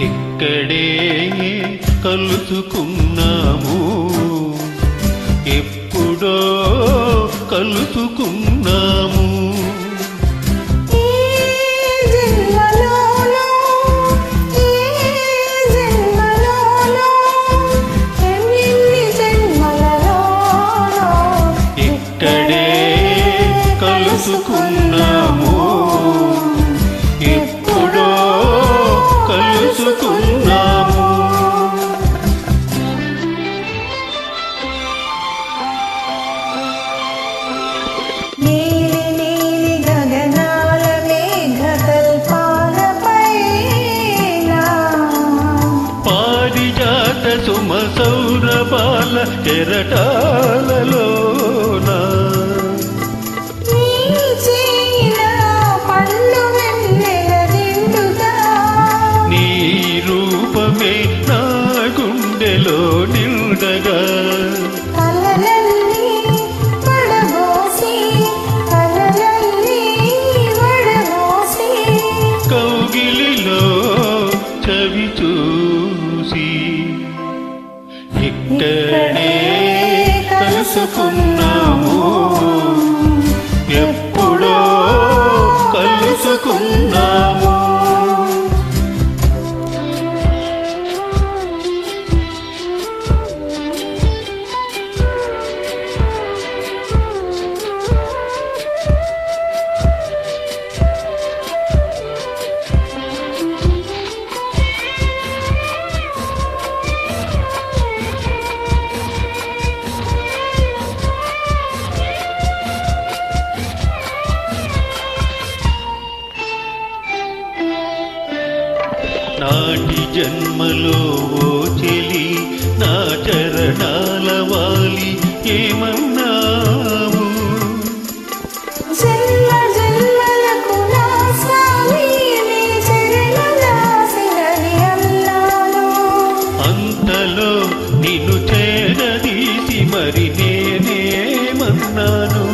ఎక్కడే కలుసుకున్నాము, ఎప్పుడో కలుసుకున్నాము. ఎక్కడే కలుసుకున్నాము, ఎప్పుడో కలుసుకున్నాము. నీలి నీలి గగనాల మేఘకల్పాలపైన పారిజాత సుమ సౌరభాల కెరటాలలోన నీ రూపమే నా గుండెలో నిండగా కౌగిలిలో చవి చూసి ఇక్కడే కలుసుకున్నాము, ఎప్పుడో కలుసుకున్నాము. నాటి జన్మలో ఓ చెలి నా చరణాల వాలి ఏమన్నావు, అంతలో నిన్ను చేరదీసి మరి నేనేమన్నాను.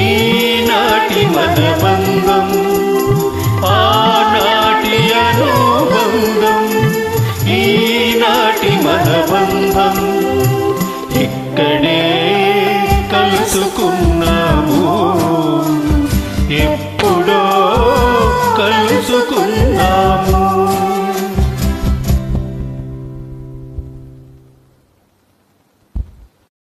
ఈనాటి మన బంధం, ఆనాటి అనుబంధం, ఈనాటి మన బంధం ఇక్కడే కలుసుకున్నాము.